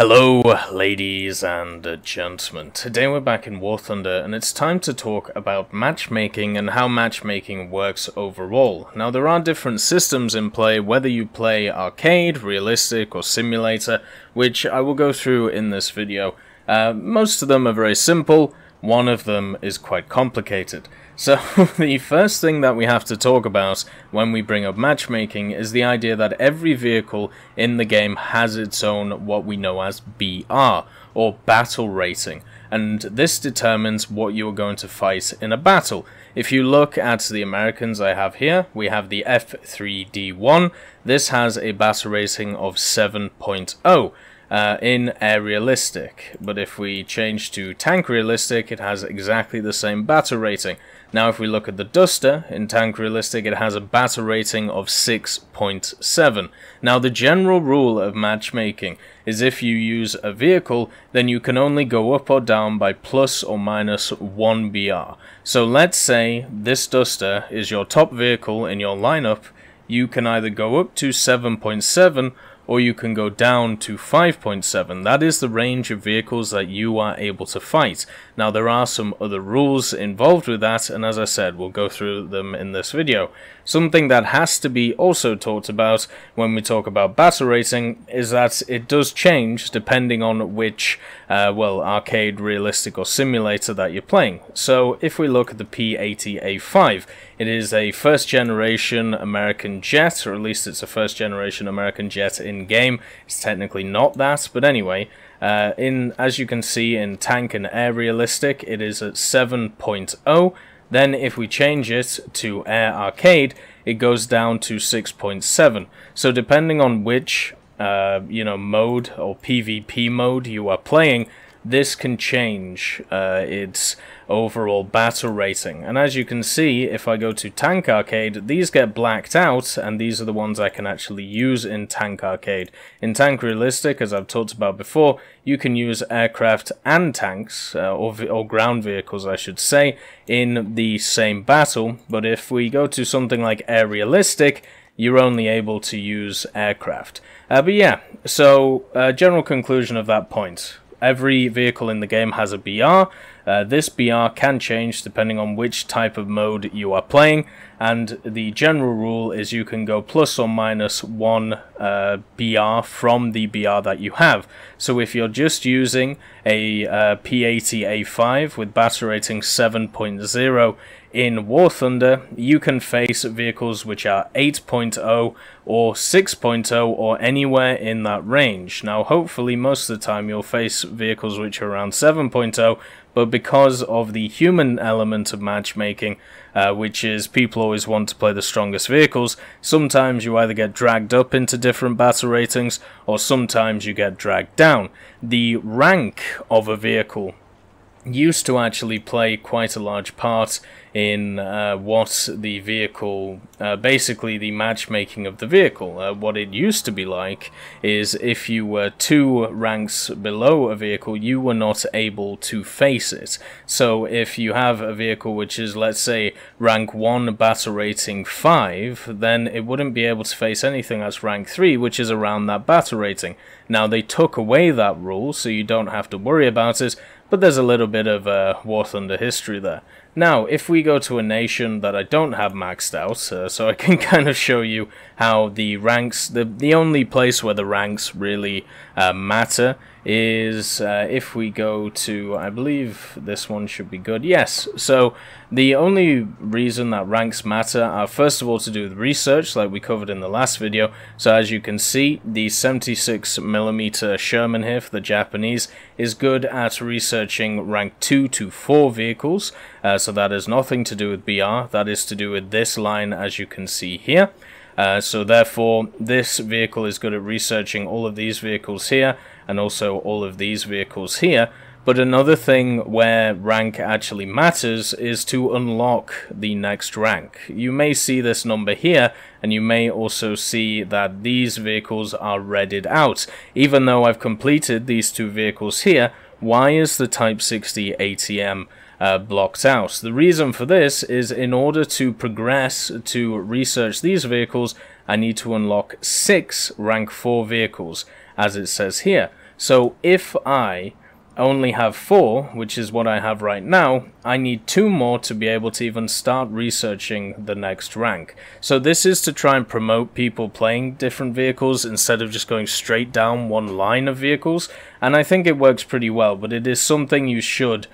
Hello ladies and gentlemen, today we're back in War Thunder and it's time to talk about matchmaking and how matchmaking works overall. Now there are different systems in play, whether you play arcade, realistic or simulator, which I will go through in this video. Most of them are very simple, one of them is quite complicated. So the first thing that we have to talk about when we bring up matchmaking is the idea that every vehicle in the game has its own what we know as BR, or battle rating, and this determines what you're going to fight in a battle. If you look at the Americans I have here, we have the F3D1. This has a battle rating of 7.0. In air realistic, but if we change to tank realistic, it has exactly the same battle rating. Now if we look at the Duster, in tank realistic it has a battle rating of 6.7. Now the general rule of matchmaking is if you use a vehicle, then you can only go up or down by plus or minus 1 BR. So let's say this Duster is your top vehicle in your lineup, you can either go up to 7.7 or you can go down to 5.7. That is the range of vehicles that you are able to fight. Now there are some other rules involved with that, and as I said, we'll go through them in this video. Something that has to be also talked about when we talk about battle rating is that it does change depending on which, arcade, realistic or simulator that you're playing. So if we look at the P-80A5, it is a first generation American jet, or at least it's a first generation American jet in game. It's technically not that, but anyway, as you can see in tank and air realistic, it is at 7.0. Then if we change it to air arcade, it goes down to 6.7. So depending on which mode or PvP mode you are playing, this can change its overall battle rating. And as you can see, if I go to tank arcade, these get blacked out, and these are the ones I can actually use in tank arcade. In tank realistic, as I've talked about before, you can use aircraft and tanks, or ground vehicles I should say, in the same battle. But if we go to something like air realistic, you're only able to use aircraft. But yeah, so general conclusion of that point. Every vehicle in the game has a BR. This BR can change depending on which type of mode you are playing, and the general rule is you can go plus or minus 1 BR from the BR that you have. So if you're just using a P-80A5 with battle rating 7.0 in War Thunder, you can face vehicles which are 8.0 or 6.0 or anywhere in that range. Now hopefully most of the time you'll face vehicles which are around 7.0, but because of the human element of matchmaking, which is people always want to play the strongest vehicles, sometimes you either get dragged up into different battle ratings or sometimes you get dragged down. The rank of a vehicle used to actually play quite a large part in what the vehicle, basically the matchmaking of the vehicle. What it used to be like is if you were 2 ranks below a vehicle, you were not able to face it. So if you have a vehicle which is, let's say, rank 1 battle rating 5, then it wouldn't be able to face anything that's rank 3, which is around that battle rating. Now they took away that rule, so you don't have to worry about it, but there's a little bit of War Thunder history there. Now, if we go to a nation that I don't have maxed out, so I can kind of show you how the ranks, the only place where the ranks really matter is if we go to, I believe this one should be good, yes. So the only reason that ranks matter are first of all to do with research, like we covered in the last video. So as you can see, the 76mm Sherman here for the Japanese is good at researching rank 2 to 4 vehicles, so that has nothing to do with BR, that is to do with this line as you can see here. So therefore this vehicle is good at researching all of these vehicles here and also all of these vehicles here. But another thing where rank actually matters is to unlock the next rank. You may see this number here, and you may also see that these vehicles are redded out. Even though I've completed these 2 vehicles here, why is the Type 60 ATM blocked out? The reason for this is in order to progress to research these vehicles, I need to unlock 6 rank 4 vehicles, as it says here. So if I only have 4, which is what I have right now, I need 2 more to be able to even start researching the next rank. So this is to try and promote people playing different vehicles instead of just going straight down one line of vehicles, and I think it works pretty well, but it is something you should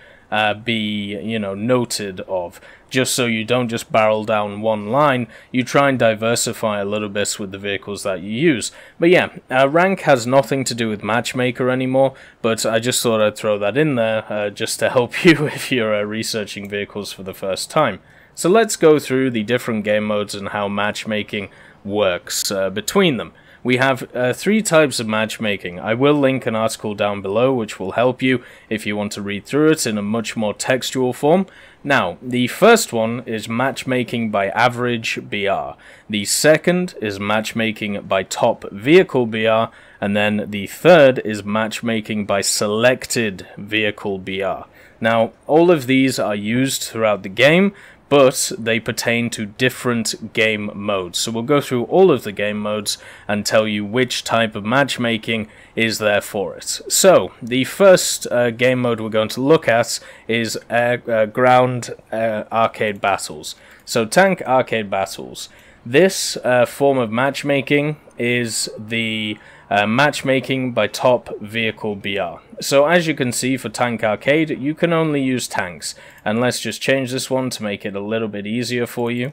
be, you know, noted of, just so you don't just barrel down one line. You try and diversify a little bit with the vehicles that you use. But yeah, rank has nothing to do with Matchmaker anymore, but I just thought I'd throw that in there just to help you if you're researching vehicles for the first time. So let's go through the different game modes and how matchmaking works between them. We have 3 types of matchmaking. I will link an article down below which will help you if you want to read through it in a much more textual form. Now, the first one is matchmaking by average BR. The second is matchmaking by top vehicle BR. And then the third is matchmaking by selected vehicle BR. Now, all of these are used throughout the game, but they pertain to different game modes. So we'll go through all of the game modes and tell you which type of matchmaking is there for it. So the first game mode we're going to look at is ground arcade battles. So tank arcade battles. This form of matchmaking is the matchmaking by top vehicle BR. So as you can see, for tank arcade you can only use tanks, and let's just change this one to make it a little bit easier for you.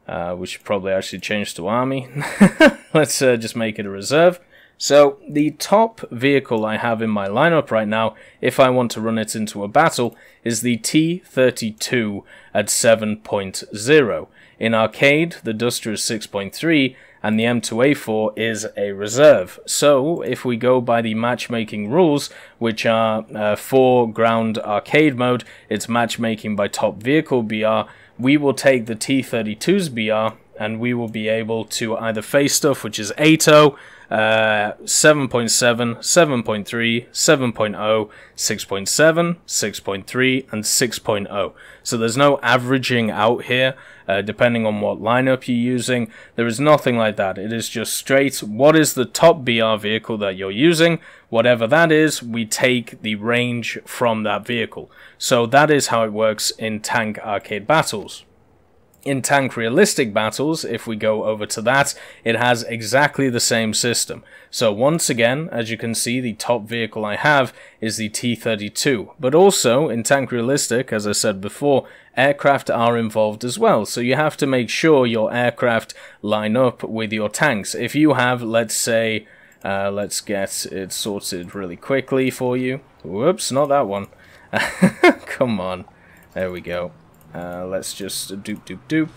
We should probably actually change to army. Let's just make it a reserve. So the top vehicle I have in my lineup right now, if I want to run it into a battle, is the T32 at 7.0. In arcade, the Duster is 6.3, and the M2A4 is a reserve. So if we go by the matchmaking rules, which are for ground arcade mode, it's matchmaking by top vehicle BR, we will take the T32's BR, and we will be able to either face stuff, which is 8.0, 7.7, 7.3, 7.0, 6.7, 6.3, and 6.0. So there's no averaging out here, depending on what lineup you're using. There is nothing like that. It is just straight, what is the top BR vehicle that you're using? Whatever that is, we take the range from that vehicle. So that is how it works in tank arcade battles. In tank realistic battles, if we go over to that, it has exactly the same system. So once again, as you can see, the top vehicle I have is the T32. But also, in tank realistic, as I said before, aircraft are involved as well. So you have to make sure your aircraft line up with your tanks. If you have, let's say, let's get it sorted really quickly for you. Whoops, not that one. Come on. There we go. Let's just doop.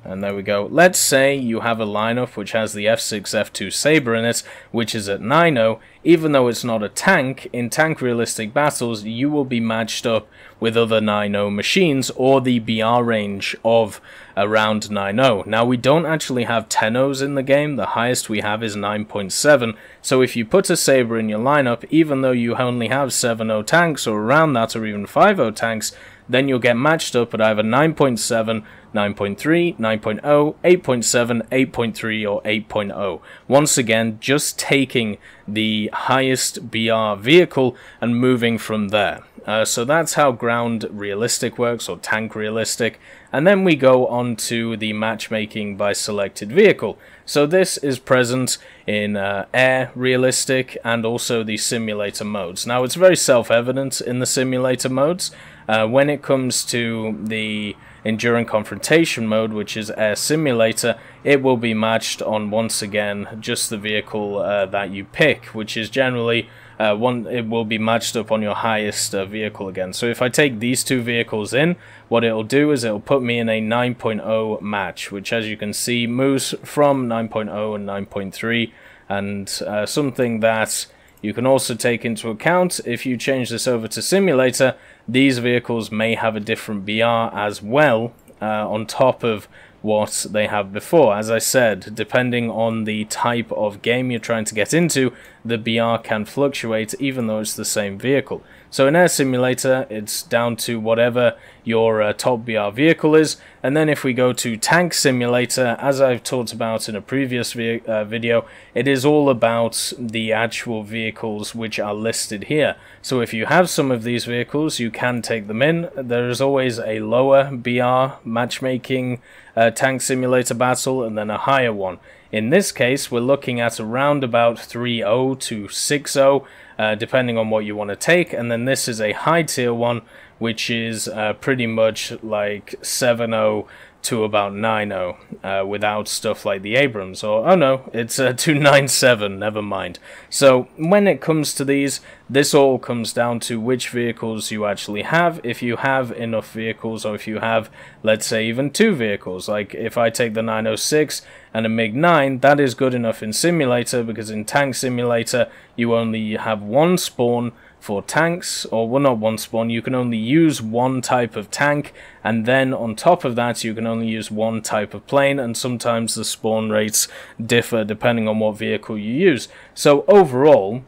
And there we go. Let's say you have a lineup which has the F6 F2 Sabre in it, which is at 9.0. Even though it's not a tank, in tank realistic battles, you will be matched up with other 9.0 machines or the BR range of around 9.0. Now, we don't actually have 10.0s in the game. The highest we have is 9.7. So if you put a Sabre in your lineup, even though you only have 7.0 tanks or around that, or even 5.0 tanks, then you'll get matched up at either 9.7, 9.3, 9.0, 8.7, 8.3, or 8.0. Once again, just taking the highest BR vehicle and moving from there. So that's how ground realistic works, or tank realistic. And then we go on to the matchmaking by selected vehicle. So this is present in air realistic and also the simulator modes. Now, it's very self-evident in the simulator modes. When it comes to the Enduring Confrontation mode, which is Air Simulator, it will be matched on, once again, just the vehicle that you pick, which is generally it will be matched up on your highest vehicle again. So if I take these two vehicles in, what it'll do is it'll put me in a 9.0 match, which, as you can see, moves from 9.0 and 9.3, and something that you can also take into account, if you change this over to simulator, these vehicles may have a different BR as well, on top of what they have before. As I said, depending on the type of game you're trying to get into, the BR can fluctuate even though it's the same vehicle. So in Air Simulator, it's down to whatever your top BR vehicle is. And then if we go to Tank Simulator, as I've talked about in a previous video, it is all about the actual vehicles which are listed here. So if you have some of these vehicles, you can take them in. There is always a lower BR matchmaking Tank Simulator battle and then a higher one. In this case, we're looking at around about 3.0 to 6.0, depending on what you want to take. And then this is a high tier one, which is pretty much like 7.0 to about 9.0, without stuff like the Abrams, or oh no, it's 297, never mind. So when it comes to these, this all comes down to which vehicles you actually have. If you have enough vehicles, or if you have, let's say, even 2 vehicles, like if I take the 906 and a MiG-9, that is good enough in Simulator, because in Tank Simulator you only have one spawn for tanks, or well, not one spawn, you can only use one type of tank, and then on top of that you can only use one type of plane, and sometimes the spawn rates differ depending on what vehicle you use. So overall,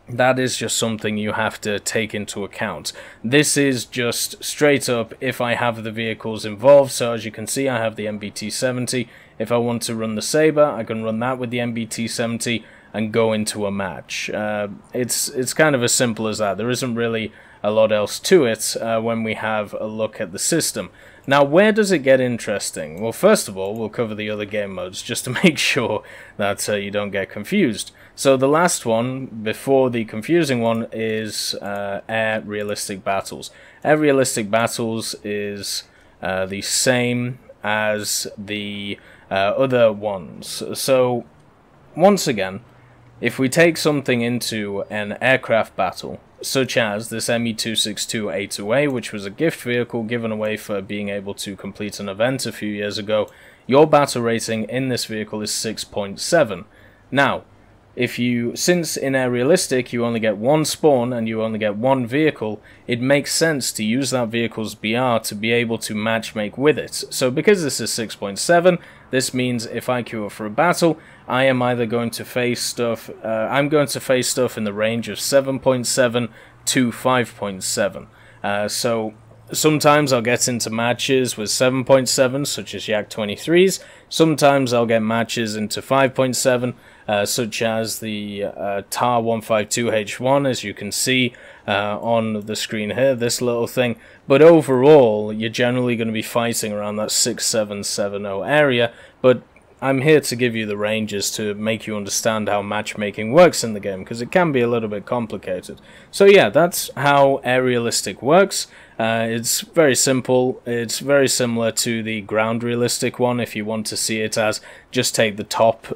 that is just something you have to take into account. This is just straight up if I have the vehicles involved. So as you can see, I have the MBT-70. If I want to run the Sabre, I can run that with the MBT-70 and go into a match. It's kind of as simple as that. There isn't really a lot else to it when we have a look at the system. Now, where does it get interesting? Well, first of all, we'll cover the other game modes just to make sure that you don't get confused. So the last one, before the confusing one, is Air Realistic Battles. Air Realistic Battles is the same as the other ones. So, once again, if we take something into an aircraft battle, such as this ME-262A2A, which was a gift vehicle given away for being able to complete an event a few years ago, your battle rating in this vehicle is 6.7. Now, since in Air Realistic you only get one spawn and you only get one vehicle, it makes sense to use that vehicle's BR to be able to matchmake with it. So because this is 6.7, this means if I queue up for a battle, I am either going to face stuff, I'm going to face stuff in the range of 7.7 to 5.7. So sometimes I'll get into matches with 7.7, such as Yak 23s. Sometimes I'll get matches into 5.7, such as the TAR 152H1, as you can see on the screen here, this little thing. But overall, you're generally going to be fighting around that 6.770 area. But I'm here to give you the ranges to make you understand how matchmaking works in the game, because it can be a little bit complicated. So yeah, that's how Air Realistic works. It's very simple. It's very similar to the ground realistic one. If you want to see it as just take the top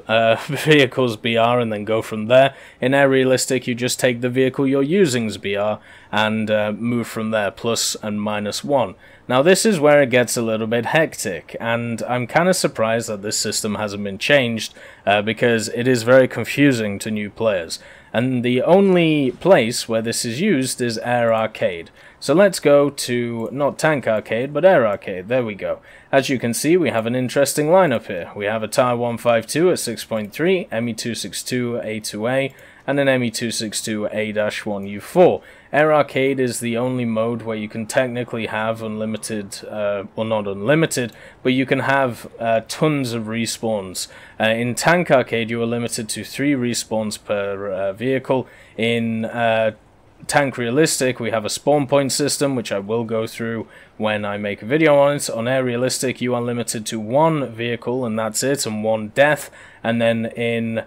vehicle's BR and then go from there. In Air Realistic, you just take the vehicle you're using's BR and move from there, plus and minus 1. Now this is where it gets a little bit hectic, and I'm kind of surprised that this system hasn't been changed because it is very confusing to new players. And the only place where this is used is Air Arcade. So let's go to, not Tank Arcade, but Air Arcade. There we go. As you can see, we have an interesting lineup here. We have a TAR 152 at 6.3, ME-262A2A, and an ME-262A-1U4. Air Arcade is the only mode where you can technically have unlimited, well not unlimited, but you can have tons of respawns. In Tank Arcade you are limited to 3 respawns per vehicle. In Tank Realistic we have a spawn point system, which I will go through when I make a video on it. On Air Realistic you are limited to 1 vehicle and that's it, and 1 death. And then in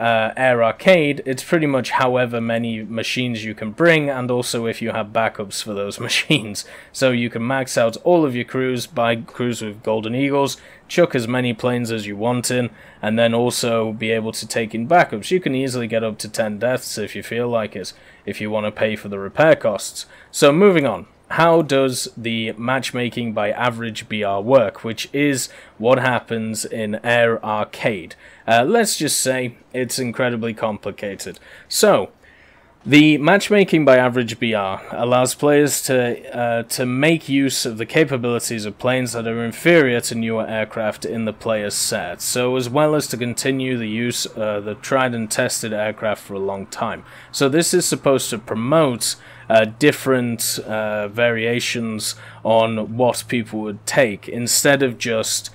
Air Arcade, it's pretty much however many machines you can bring, and also if you have backups for those machines. So you can max out all of your crews, buy crews with Golden Eagles, chuck as many planes as you want in, and then also be able to take in backups. You can easily get up to 10 deaths if you feel like it, if you want to pay for the repair costs. So moving on. How does the matchmaking by average BR work, which is what happens in Air Arcade? Let's just say it's incredibly complicated. So, the matchmaking by average BR allows players to make use of the capabilities of planes that are inferior to newer aircraft in the player's set, so as well as to continue the use of the tried and tested aircraft for a long time. So this is supposed to promote different variations on what people would take, instead of just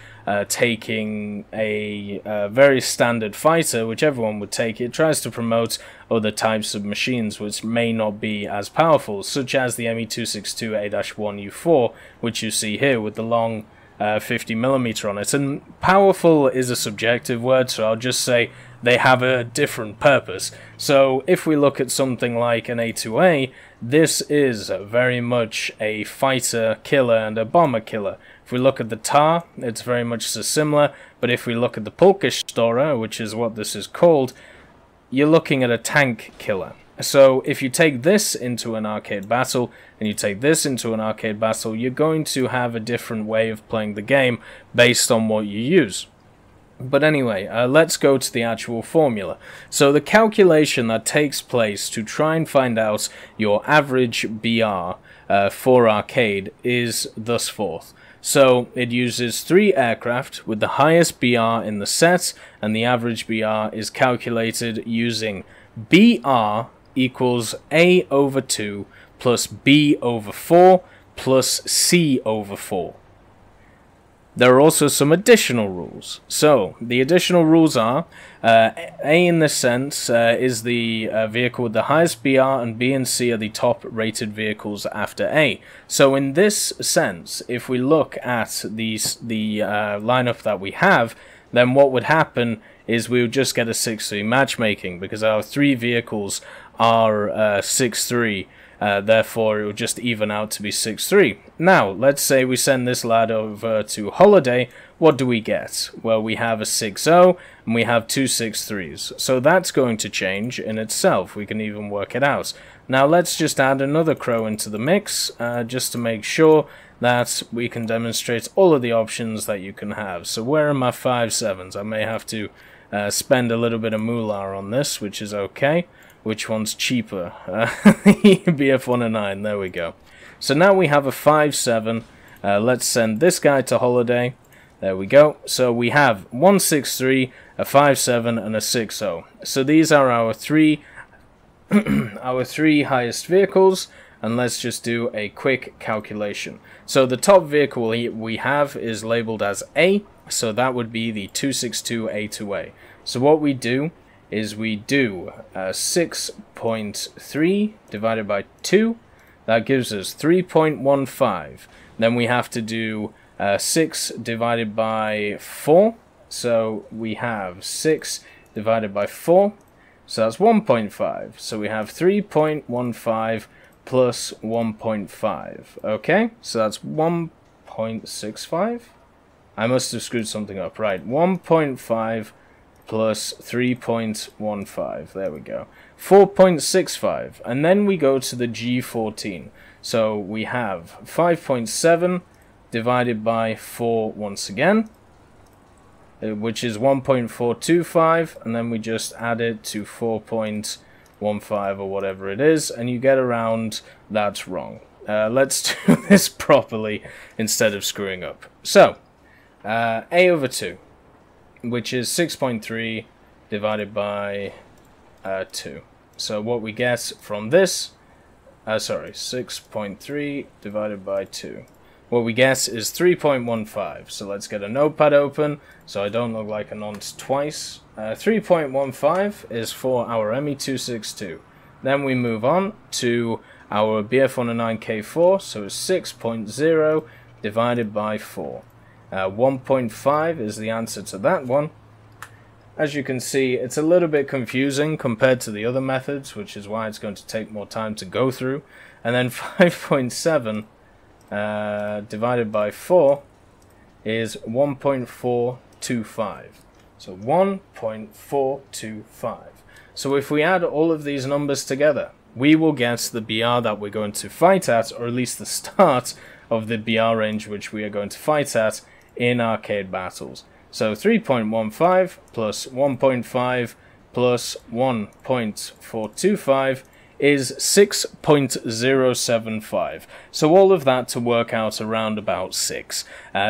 taking a very standard fighter, which everyone would take. It tries to promote other types of machines which may not be as powerful, such as the ME262A-1U4, which you see here with the long 50mm on it. And powerful is a subjective word, so I'll just say they have a different purpose. So if we look at something like an A2A, this is very much a fighter killer and a bomber killer. If we look at the TAR, it's very much so similar, but if we look at the Polkastora, which is what this is called, you're looking at a tank killer. So if you take this into an arcade battle, and you take this into an arcade battle, you're going to have a different way of playing the game based on what you use. But anyway, let's go to the actual formula. So the calculation that takes place to try and find out your average BR for arcade is thus forth. So it uses 3 aircraft with the highest BR in the set, and the average BR is calculated using BR equals A over 2 plus B over 4 plus C over 4. There are also some additional rules. So the additional rules are A in this sense is the vehicle with the highest BR, and B and C are the top rated vehicles after A. So in this sense, if we look at the lineup that we have, then what would happen is we would just get a 6-3 matchmaking, because our 3 vehicles are 6-3. Therefore, it would just even out to be 6-3. Now, let's say we send this lad over to holiday. What do we get? Well, we have a 6-0, and we have 2 6-3s. So that's going to change in itself. We can even work it out. Now, let's just add another crow into the mix, just to make sure that we can demonstrate all of the options that you can have. So where are my 5-7s? I may have to spend a little bit of moolah on this, which is okay. Which one's cheaper? BF-109, there we go. So now we have a 5-7. Let's send this guy to holiday. There we go. So we have 1 6-3, a 5-7, and a 6-0. So these are our three highest vehicles, and let's just do a quick calculation. So the top vehicle we have is labeled as A, so that would be the 262A2A. So what we do is we do 6.3 divided by 2. That gives us 3.15. Then we have to do 6 divided by 4. So we have 6 divided by 4. So that's 1.5. So we have 3.15 plus 1.5. Okay, so that's 1.65. I must have screwed something up. Right, 1.5 plus 3.15, there we go, 4.65, and then we go to the G14. So we have 5.7 divided by 4 once again, which is 1.425, and then we just add it to 4.15 or whatever it is, and you get around that's wrong. Let's do this properly instead of screwing up. So, A over 2. Which is 6.3 divided by 2. So what we get from this, 6.3 divided by 2. What we get is 3.15. So let's get a notepad open so I don't look like a nonce twice. 3.15 is for our ME262. Then we move on to our BF-109K4, so it's 6.0 divided by 4. 1.5 is the answer to that one. As you can see, it's a little bit confusing compared to the other methods, which is why it's going to take more time to go through. And then 5.7 divided by 4 is 1.425. So 1.425. So if we add all of these numbers together, we will get the BR that we're going to fight at, or at least the start of the BR range which we are going to fight at in arcade battles. So 3.15 plus 1.5 plus 1.425 is 6.075. So all of that to work out around about 6.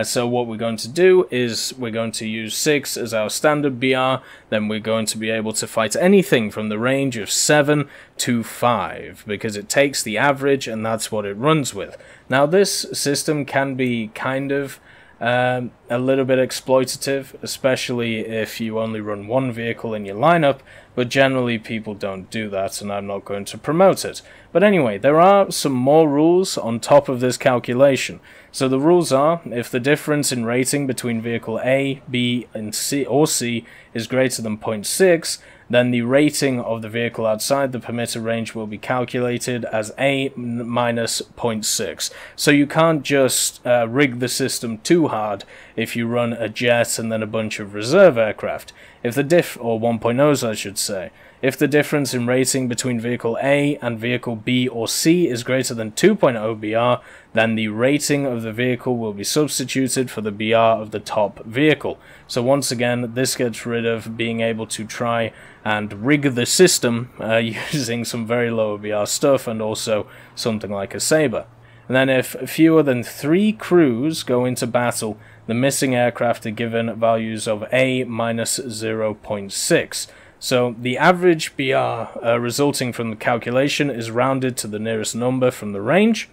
So what we're going to do is we're going to use 6 as our standard BR, then we're going to be able to fight anything from the range of 7 to 5, because it takes the average and that's what it runs with. Now this system can be kind of a little bit exploitative, especially if you only run one vehicle in your lineup, but generally people don't do that and I'm not going to promote it. But anyway, there are some more rules on top of this calculation. So the rules are, if the difference in rating between vehicle A, B, and C or C is greater than 0.6, then the rating of the vehicle outside the permitted range will be calculated as A minus 0.6. So you can't just rig the system too hard if you run a jet and then a bunch of reserve aircraft. If the or 1.0s I should say. If the difference in rating between vehicle A and vehicle B or C is greater than 2.0 BR, then the rating of the vehicle will be substituted for the BR of the top vehicle. So once again, this gets rid of being able to try and rig the system using some very low BR stuff and also something like a Sabre. And then if fewer than 3 crews go into battle, the missing aircraft are given values of A minus 0.6. So the average BR resulting from the calculation is rounded to the nearest number from the range.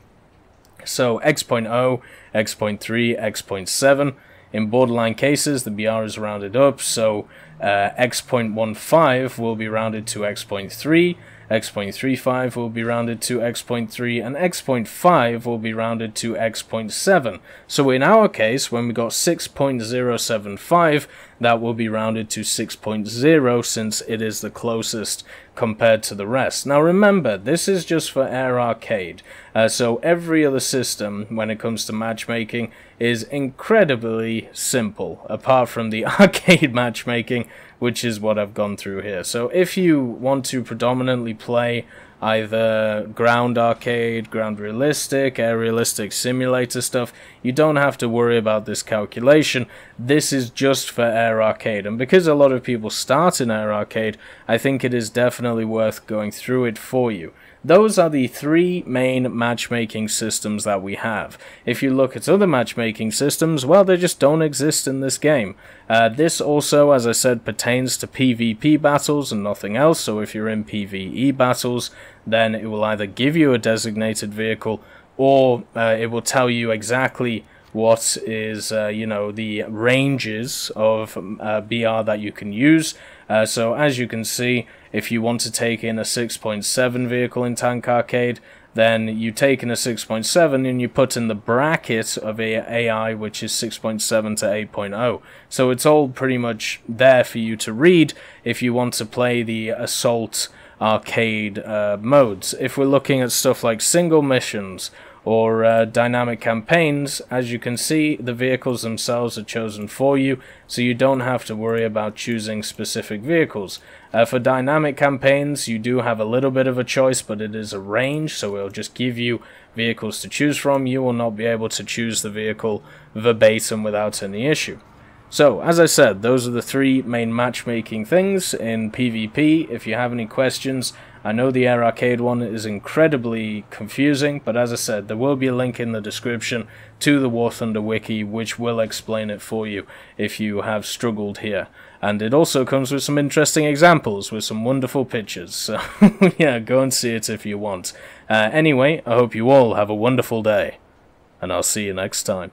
So x.0, x.3, x.7. In borderline cases, the BR is rounded up, so x.15 will be rounded to x.3, x.35 will be rounded to x.3, and x.5 will be rounded to x.7. So in our case, when we got 6.075, that will be rounded to 6.0 since it is the closest compared to the rest. Now remember, this is just for Air Arcade, so every other system when it comes to matchmaking is incredibly simple, apart from the arcade matchmaking, which is what I've gone through here. So if you want to predominantly play either ground arcade, ground realistic, air realistic simulator stuff, you don't have to worry about this calculation. This is just for Air Arcade, and because a lot of people start in Air Arcade, I think it is definitely worth going through it for you. Those are the 3 main matchmaking systems that we have. If you look at other matchmaking systems, well, they just don't exist in this game. This also, as I said, pertains to PvP battles and nothing else, so if you're in PvE battles, then it will either give you a designated vehicle, or it will tell you exactly what is, you know, the ranges of BR that you can use. So as you can see, if you want to take in a 6.7 vehicle in Tank Arcade, then you take in a 6.7 and you put in the bracket of AI, which is 6.7 to 8.0. So it's all pretty much there for you to read if you want to play the Assault Arcade modes. If we're looking at stuff like single missions or dynamic campaigns, as you can see, the vehicles themselves are chosen for you, so you don't have to worry about choosing specific vehicles. For dynamic campaigns, you do have a little bit of a choice, but it is a range, so it'll just give you vehicles to choose from. You will not be able to choose the vehicle verbatim without any issue. So, as I said, those are the 3 main matchmaking things in PvP. If you have any questions, I know the Air Arcade one is incredibly confusing, but as I said, there will be a link in the description to the War Thunder Wiki, which will explain it for you if you have struggled here. And it also comes with some interesting examples with some wonderful pictures, so yeah, go and see it if you want. Anyway, I hope you all have a wonderful day, and I'll see you next time.